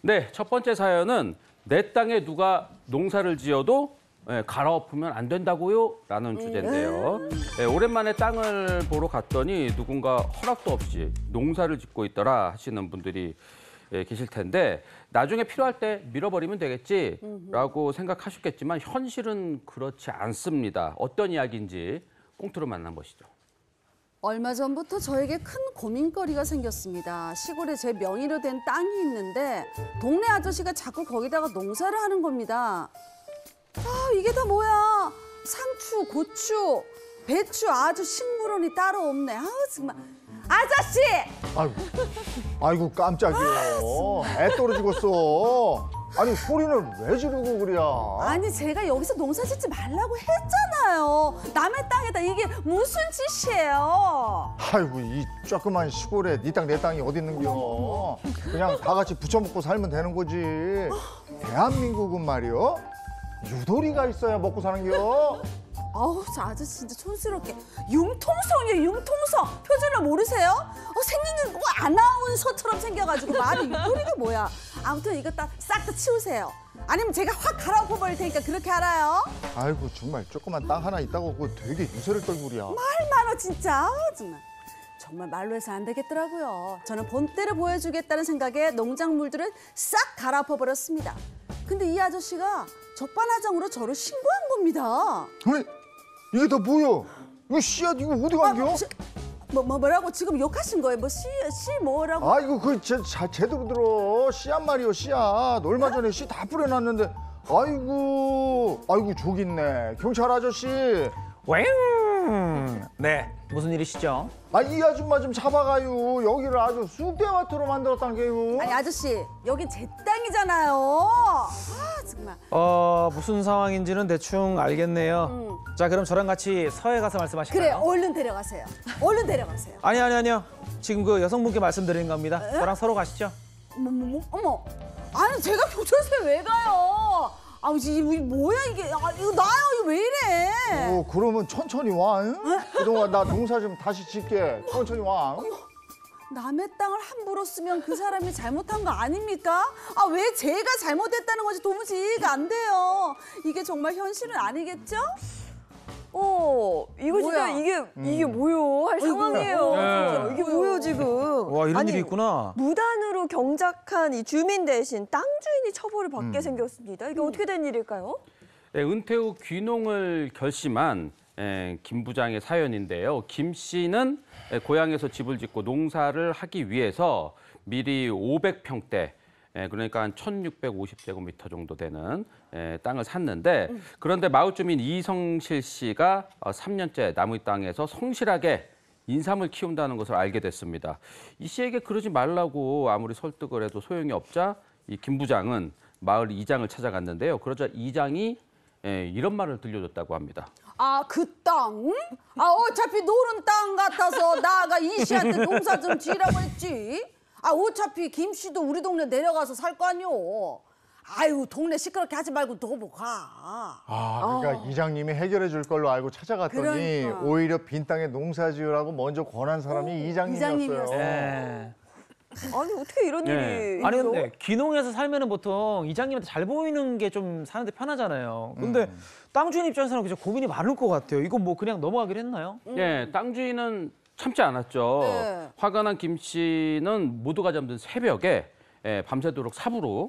네, 첫 번째 사연은 내 땅에 누가 농사를 지어도 갈아엎으면 안 된다고요? 라는 주제인데요. 오랜만에 땅을 보러 갔더니 누군가 허락도 없이 농사를 짓고 있더라 하시는 분들이 계실 텐데 나중에 필요할 때 밀어버리면 되겠지라고 생각하셨겠지만 현실은 그렇지 않습니다. 어떤 이야기인지 꽁트로 만나보시죠. 얼마 전부터 저에게 큰 고민거리가 생겼습니다. 시골에 제 명의로 된 땅이 있는데 동네 아저씨가 자꾸 거기다가 농사를 하는 겁니다. 아, 이게 다 뭐야? 상추, 고추, 배추 아주 식물원이 따로 없네. 아우 정말. 아저씨! 아이고 깜짝이야. 애 떨어지겠어. 아니 소리는 왜 지르고 그래? 아니 제가 여기서 농사 짓지 말라고 했잖아요. 남의 땅에다 이게 무슨 짓이에요? 아이고 이 조그만 시골에 네 땅 내 땅이 어디 있는겨? 그냥 다 같이 부쳐먹고 살면 되는 거지. 대한민국은 말이요 유도리가 있어야 먹고 사는겨. 아우 저 아저씨 진짜 촌스럽게 융통성이에요. 융통성 표준을 모르세요? 생긴 게 뭐 아나운서처럼 생겨가지고 말이 유도리가 뭐야? 아무튼 이거 싹 다 치우세요. 아니면 제가 확 갈아엎어 버릴 테니까 그렇게 알아요? 아이고 정말 조그만 땅 하나 있다고 그거 되게 유세를 떨고 그래. 말 많아 진짜. 정말 말로 해서 안 되겠더라고요. 저는 본때를 보여주겠다는 생각에 농작물들을 싹 갈아엎어 버렸습니다. 근데 이 아저씨가 적반하장으로 저를 신고한 겁니다. 아니 이게 다 뭐야? 이거 씨앗 이거 어디 간겨? 뭐라고 지금 욕하신 거예요? 뭐 씨 뭐라고? 아 이거 그 제대로 들어. 씨앗 말이요 씨앗. 얼마 전에 씨 다 뿌려놨는데 아이고 저기 있네. 경찰 아저씨. 네, 무슨 일이시죠? 이 아줌마 좀 잡아가요. 여기를 아주 쑥대밭으로 만들었단 게요. 아니 아저씨 여긴 제 땅이잖아요. 아 정말. 무슨 상황인지는 대충 알겠네요. 자, 그럼 저랑 같이 서해 가서 말씀하실까요? 그래 얼른 데려가세요. 얼른 데려가세요. 아니요. 지금 그 여성분께 말씀드린 겁니다. 저랑 서로 가시죠. 어머. 아니 제가 경찰서에 왜 가요? 이게 뭐야 이게? 이거 나요 이거 왜 이래? 그러면 천천히 와. 응? 그동안 나 농사 좀 다시 짓게. 천천히 와. 응? 남의 땅을 함부로 쓰면 그 사람이 잘못한 거 아닙니까? 왜 제가 잘못했다는 건지 도무지 이해가 안 돼요. 이게 정말 현실은 아니겠죠? 이거 진짜 뭐야? 이게 뭐요? 할 상황이에요. 네. 진짜. 이게 뭐요 지금? 와, 이런 아니, 일이 있구나. 무단으로 경작한 이 주민 대신 땅 주인이 처벌을 받게 생겼습니다. 이게 어떻게 된 일일까요? 네, 은퇴 후 귀농을 결심한 김 부장의 사연인데요. 김 씨는 고향에서 집을 짓고 농사를 하기 위해서 미리 500평대, 그러니까 한 1,650제곱미터 정도 되는 땅을 샀는데 그런데 마을 주민 이성실 씨가 3년째 남의 땅에서 성실하게 인삼을 키운다는 것을 알게 됐습니다. 이 씨에게 그러지 말라고 아무리 설득을 해도 소용이 없자 이 김 부장은 마을 이장을 찾아갔는데요. 그러자 이장이 이런 말을 들려줬다고 합니다. 그 땅? 어차피 노른 땅 같아서 나가 이 씨한테 농사 좀 지으라고 했지. 어차피 김 씨도 우리 동네 내려가서 살 거 아니오. 아유 동네 시끄럽게 하지 말고 너뭐 가. 그러니까 이장님이 해결해 줄 걸로 알고 찾아갔더니 그러니까. 오히려 빈 땅에 농사 지으라고 먼저 권한 사람이 이장님이었어요. 네. 아니 어떻게 이런 일이? 아니 있어? 근데 귀농해서 살면은 보통 이장님한테 잘 보이는 게 좀 사는데 편하잖아요. 근데 땅 주인 입장에서는 진짜 고민이 많을 것 같아요. 이거 뭐 그냥 넘어가기로 했나요? 땅 주인은 참지 않았죠. 네. 화가 난 김 씨는 모두가 잠든 새벽에 밤새도록 삽으로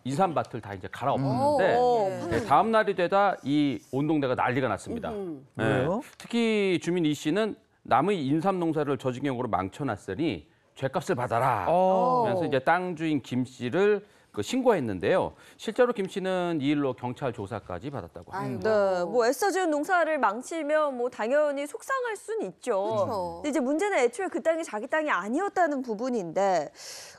인삼밭을 다 이제 갈아엎었는데 다음 날이 되다 이 온 동네가 난리가 났습니다. 왜요? 특히 주민 이 씨는 남의 인삼 농사를 저지경으로 망쳐놨으니 죄값을 받아라. 그래서 이제 땅 주인 김 씨를 신고했는데요. 실제로 김 씨는 이 일로 경찰 조사까지 받았다고 합니다. 네, 뭐 애써 지은 농사를 망치면 뭐 당연히 속상할 수는 있죠. 그쵸. 근데 이제 문제는 애초에 그 땅이 자기 땅이 아니었다는 부분인데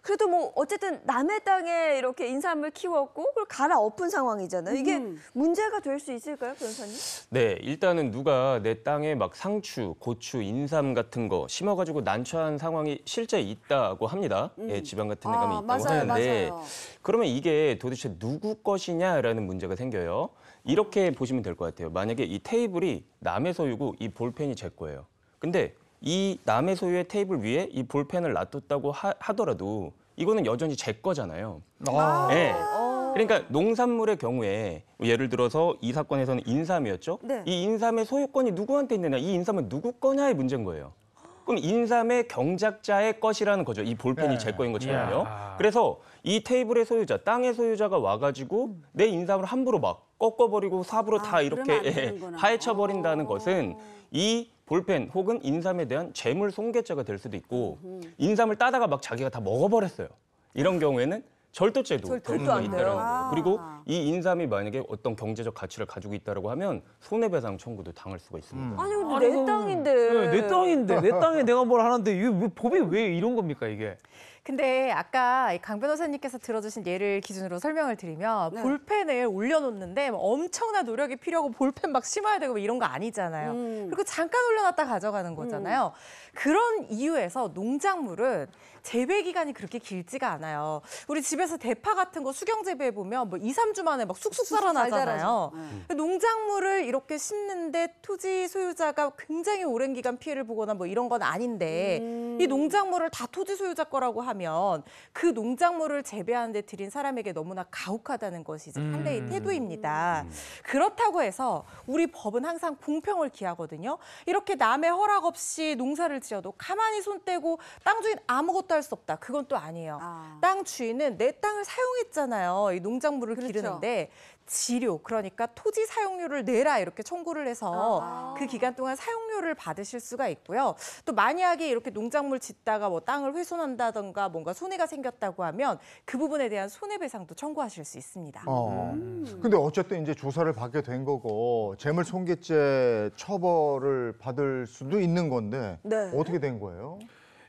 그래도 뭐 어쨌든 남의 땅에 이렇게 인삼을 키웠고 그걸 갈아엎은 상황이잖아요. 이게 문제가 될 수 있을까요, 변호사님? 네, 일단은 누가 내 땅에 막 상추, 고추, 인삼 같은 거 심어가지고 난처한 상황이 실제 있다고 합니다. 지방 같은 데 가면 있다고 하는데 맞아요. 그러면 이게 도대체 누구 것이냐라는 문제가 생겨요. 이렇게 보시면 될 것 같아요. 만약에 이 테이블이 남의 소유고 이 볼펜이 제 거예요. 근데 이 남의 소유의 테이블 위에 이 볼펜을 놔뒀다고 하더라도 이거는 여전히 제 거잖아요. 아. 예. 그러니까 농산물의 경우에 예를 들어서 이 사건에서는 인삼이었죠. 네. 이 인삼의 소유권이 누구한테 있느냐, 이 인삼은 누구 거냐의 문제인 거예요. 그럼 인삼의 경작자의 것이라는 거죠. 이 볼펜이 네. 제 거인 것처럼요. 이야. 그래서 이 테이블의 소유자, 땅의 소유자가 와가지고 내 인삼을 함부로 막 꺾어버리고 삽으로 다 그러면 안 이렇게 되는구나. 파헤쳐버린다는 것은 이 볼펜 혹은 인삼에 대한 재물 손괴죄가 될 수도 있고 인삼을 따다가 막 자기가 다 먹어버렸어요. 이런 경우에는 절도죄도 될 절도 수가 안 돼요. 있다는 아. 거예요. 그리고 이 인삼이 만약에 어떤 경제적 가치를 가지고 있다고 하면 손해배상 청구도 당할 수가 있습니다. 아니 근데 아니, 내 그- 땅인데. 네, 내 땅인데 내 땅에 내가 뭘 하는데 이게 법이 왜 이런 겁니까 이게? 근데 아까 강 변호사님께서 들어주신 예를 기준으로 설명을 드리면 네. 볼펜을 올려놓는데 뭐 엄청난 노력이 필요하고 볼펜 막 심어야 되고 뭐 이런 거 아니잖아요. 그리고 잠깐 올려놨다 가져가는 거잖아요. 그런 이유에서 농작물은 재배 기간이 그렇게 길지가 않아요. 우리 집에서 대파 같은 거 수경 재배해 보면 뭐 2, 3주 만에 막 쑥쑥 잘 살아나잖아요. 자라죠. 농작물을 이렇게 심는데 토지 소유자가 굉장히 오랜 기간 피해를 보거나 뭐 이런 건 아닌데 이 농작물을 다 토지 소유자 거라고 하면 그 농작물을 재배하는 데 들인 사람에게 너무나 가혹하다는 것이 이제 판례의 태도입니다. 그렇다고 해서 우리 법은 항상 공평을 기하거든요. 이렇게 남의 허락 없이 농사를 지어도 가만히 손 떼고 땅 주인 아무것도 할 수 없다. 그건 또 아니에요. 아. 땅 주인은 내 땅을 사용했잖아요. 이 농작물을 그렇죠. 기르는데 지료, 그러니까 토지 사용료를 내라 이렇게 청구를 해서 아. 그 기간 동안 사용료를 받으실 수가 있고요. 또 만약에 이렇게 농작물 짓다가 뭐 땅을 훼손한다던가 뭔가 손해가 생겼다고 하면 그 부분에 대한 손해배상도 청구하실 수 있습니다. 근데 어쨌든 이제 조사를 받게 된 거고 재물 손괴죄 처벌을 받을 수도 있는 건데 네. 어떻게 된 거예요?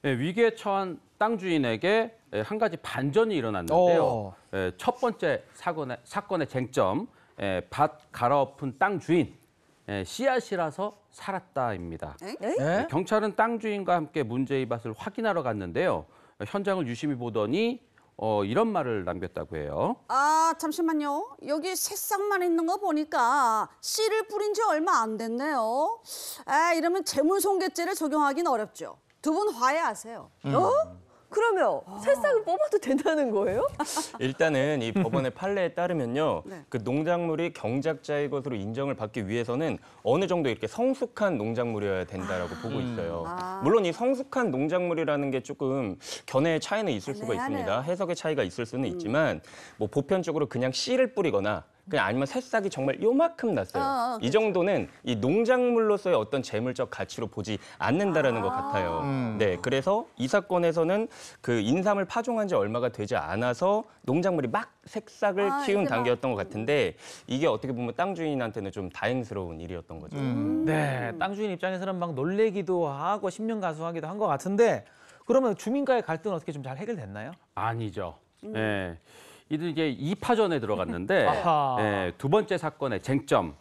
예, 위기에 처한 땅 주인에게 한 가지 반전이 일어났는데요. 첫 번째 사건의 쟁점, 밭 갈아엎은 땅 주인, 씨앗이라서 살았다입니다. 네? 경찰은 땅 주인과 함께 문제의 밭을 확인하러 갔는데요. 현장을 유심히 보더니 이런 말을 남겼다고 해요. 아, 잠시만요. 여기 새싹만 있는 거 보니까 씨를 뿌린 지 얼마 안 됐네요. 아, 이러면 재물손괴죄를 적용하기는 어렵죠. 두 분 화해하세요. 어? 그러면 새싹을 뽑아도 된다는 거예요? 일단은 이 법원의 판례에 따르면요, 네. 그 농작물이 경작자의 것으로 인정을 받기 위해서는 어느 정도 이렇게 성숙한 농작물이어야 된다라고 보고 있어요. 물론 이 성숙한 농작물이라는 게 조금 견해의 차이는 있을 수가 애매하네요. 있습니다. 해석의 차이가 있을 수는 있지만 뭐 보편적으로 그냥 씨를 뿌리거나 그냥 아니면 새싹이 정말 요만큼 났어요. 이 정도는 이 농작물로서의 어떤 재물적 가치로 보지 않는다라는 것 같아요. 네, 그래서 이 사건에서는 그 인삼을 파종한 지 얼마가 되지 않아서 농작물이 막 새싹을 키운 이게 막- 단계였던 것 같은데 이게 어떻게 보면 땅 주인한테는 좀 다행스러운 일이었던 거죠. 네, 땅 주인 입장에서는 막 놀래기도 하고 신명가수하기도 한 것 같은데 그러면 주민과의 갈등은 어떻게 좀 잘 해결됐나요? 아니죠. 이들 이제 2파전에 들어갔는데 아하. 두 번째 사건의 쟁점,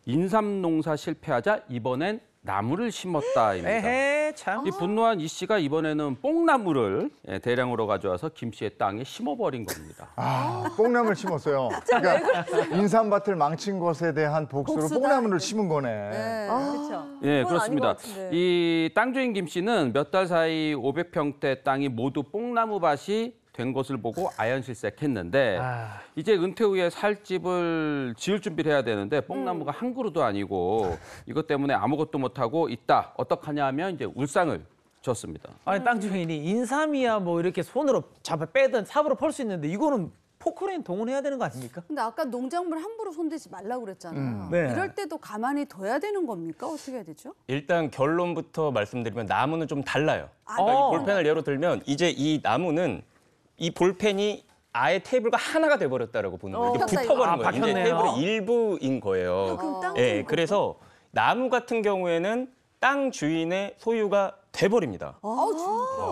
인삼 농사 실패하자 이번엔 나무를 심었다입니다. 에헤, 참. 이 분노한 이 씨가 이번에는 뽕나무를 대량으로 가져와서 김 씨의 땅에 심어버린 겁니다. 아, 뽕나무를 심었어요. 그러니까 인삼밭을 망친 것에 대한 복수로 복수다. 뽕나무를 심은 거네. 그렇죠. 예, 그건 아닌 그렇습니다. 것 같은데. 이 땅 주인 김 씨는 몇 달 사이 500평대 땅이 모두 뽕나무 밭이 된 것을 보고 아연실색했는데 아. 이제 은퇴 후에 살 집을 지을 준비를 해야 되는데 뽕나무가 한 그루도 아니고 이것 때문에 아무것도 못하고 있다. 어떡하냐 하면 이제 울상을 줬습니다. 아니 땅 주인이 인삼이야 뭐 이렇게 손으로 잡아 빼든 삽으로 펄 수 있는데 이거는 포크레인 동원해야 되는 거 아닙니까? 근데 아까 농작물 함부로 손대지 말라고 그랬잖아요. 네. 이럴 때도 가만히 둬야 되는 겁니까? 어떻게 해야 되죠? 일단 결론부터 말씀드리면 나무는 좀 달라요. 아, 그러니까 어. 이 볼펜을 예로 들면 이제 이 나무는 이 볼펜이 아예 테이블과 하나가 돼버렸다라고 보는 거예요. 이게 박혔다, 붙어버린 이거. 거예요. 아, 이제 박혔네요. 테이블의 일부인 거예요. 그럼 땅 예, 주인 그래서 나무 같은 경우에는 땅 주인의 소유가 돼버립니다.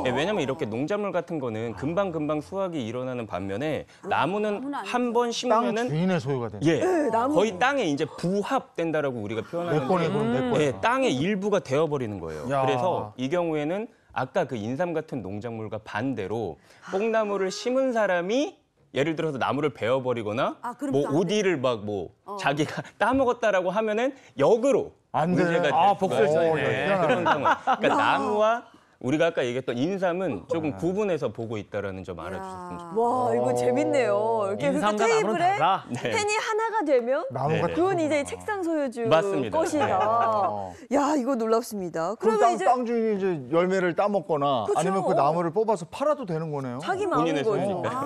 예, 왜냐면 이렇게 농작물 같은 거는 금방 수확이 일어나는 반면에 나무는 한 번 땅 심으면은 주인의 소유가 되는 예, 거의 땅에 이제 부합된다라고 우리가 내 표현하는데 거네 그럼 내 거야. 예, 땅의 일부가 되어버리는 거예요. 야. 그래서 이 경우에는 아까 그 인삼 같은 농작물과 반대로 뽕나무를 심은 사람이 예를 들어서 나무를 베어버리거나 아, 그럼 뭐 또안 돼. 오디를 막 뭐 자기가 따먹었다라고 하면은 역으로 안 돼. 문제가 될 아, 수가 복수를 있어요. 써야 돼. 네, 그런 상황. 그러니까 나무와 우리가 아까 얘기했던 인삼은 조금 구분해서 보고 있다라는 점 알아주셨으면 좋겠습니다. 와, 이거 재밌네요. 이렇게 인삼과 나무는 테이블에 달라. 네. 펜이 하나가 되면 나무가 그건 이제 책상 소유주 맞습니다. 것이다. 야, 이거 놀랍습니다. 그럼 그러면 이제 땅 주인이 이제 열매를 따먹거나 그쵸. 아니면 그 나무를 뽑아서 팔아도 되는 거네요. 자기 마음인 본인의 거죠. 소유니까.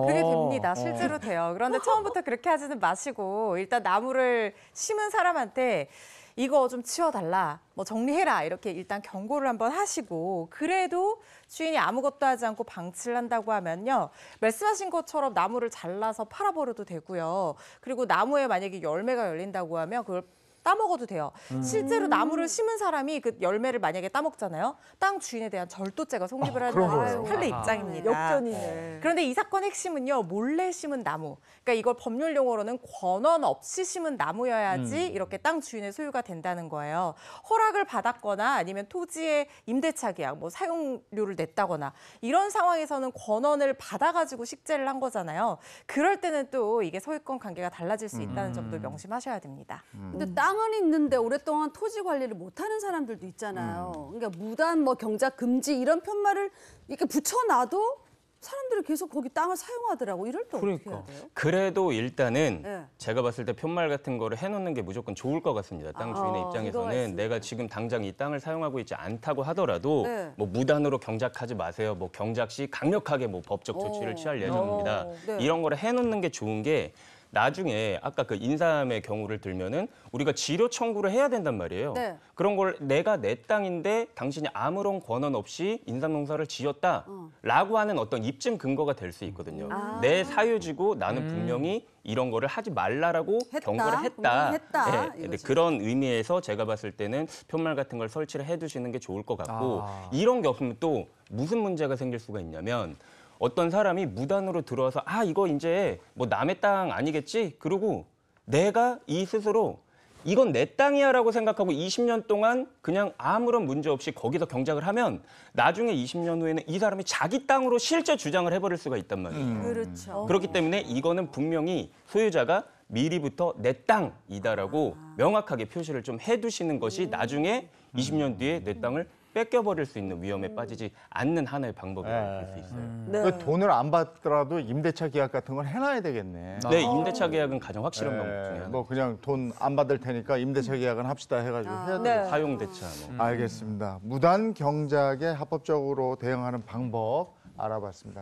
그게 됩니다. 실제로 돼요. 그런데 처음부터 그렇게 하지는 마시고 일단 나무를 심은 사람한테 이거 좀 치워달라, 뭐 정리해라 이렇게 일단 경고를 한번 하시고 그래도 주인이 아무것도 하지 않고 방치를 한다고 하면요. 말씀하신 것처럼 나무를 잘라서 팔아버려도 되고요. 그리고 나무에 만약에 열매가 열린다고 하면 그걸 따먹어도 돼요. 실제로 나무를 심은 사람이 그 열매를 만약에 따먹잖아요. 땅 주인에 대한 절도죄가 성립을 그런 하는 거예요. 판례 입장입니다. 역전이네. 그런데 이 사건 핵심은요, 몰래 심은 나무. 그러니까 이걸 법률 용어로는 권한 없이 심은 나무여야지 이렇게 땅 주인의 소유가 된다는 거예요. 허락을 받았거나 아니면 토지의 임대차 계약, 뭐 사용료를 냈다거나 이런 상황에서는 권한을 받아가지고 식재를 한 거잖아요. 그럴 때는 또 이게 소유권 관계가 달라질 수 있다는 점도 명심하셔야 됩니다. 근데 땅은 있는데 오랫동안 토지 관리를 못하는 사람들도 있잖아요. 그러니까 무단 뭐 경작 금지 이런 편말을 이렇게 붙여놔도 사람들이 계속 거기 땅을 사용하더라고. 이럴 때 어떻게 해야 돼요? 그래도 일단은 네. 제가 봤을 때 편말 같은 거를 해놓는 게 무조건 좋을 것 같습니다. 땅 주인의 의도가 입장에서는 있으니까. 내가 지금 당장 이 땅을 사용하고 있지 않다고 하더라도 네. 뭐 무단으로 경작하지 마세요. 뭐 경작 시 강력하게 뭐 법적 조치를 취할 예정입니다. 네. 이런 거를 해놓는 게 좋은 게 나중에 아까 그 인삼의 경우를 들면은 우리가 지료 청구를 해야 된단 말이에요. 네. 그런 걸 내가 내 땅인데 당신이 아무런 권한 없이 인삼 농사를 지었다라고 하는 어떤 입증 근거가 될 수 있거든요. 내 사유지고 나는 분명히 이런 거를 하지 말라라고 했다. 경고를 했다. 분명히 했다. 네, 근데 이거지. 그런 의미에서 제가 봤을 때는 편말 같은 걸 설치를 해두시는 게 좋을 것 같고 이런 게 없으면 또 무슨 문제가 생길 수가 있냐면 어떤 사람이 무단으로 들어와서 아 이거 이제 뭐 남의 땅 아니겠지? 그러고 내가 이 스스로 이건 내 땅이야라고 생각하고 20년 동안 그냥 아무런 문제 없이 거기서 경작을 하면 나중에 20년 후에는 이 사람이 자기 땅으로 실제 주장을 해버릴 수가 있단 말이에요. 그렇죠. 그렇기 때문에 이거는 분명히 소유자가 미리부터 내 땅이다라고 명확하게 표시를 좀 해두시는 것이 나중에 20년 뒤에 내 땅을 뺏겨버릴 수 있는 위험에 빠지지 않는 하나의 방법이라고 볼 수 있어요. 그 돈을 안 받더라도 임대차 계약 같은 걸 해놔야 되겠네. 네, 임대차 계약은 가장 확실한 방법 중에 하나. 뭐 그냥 돈 안 받을 테니까 임대차 계약은 합시다 해가지고 해야 돼. 네. 사용대차 뭐. 알겠습니다. 무단 경작에 합법적으로 대응하는 방법 알아봤습니다.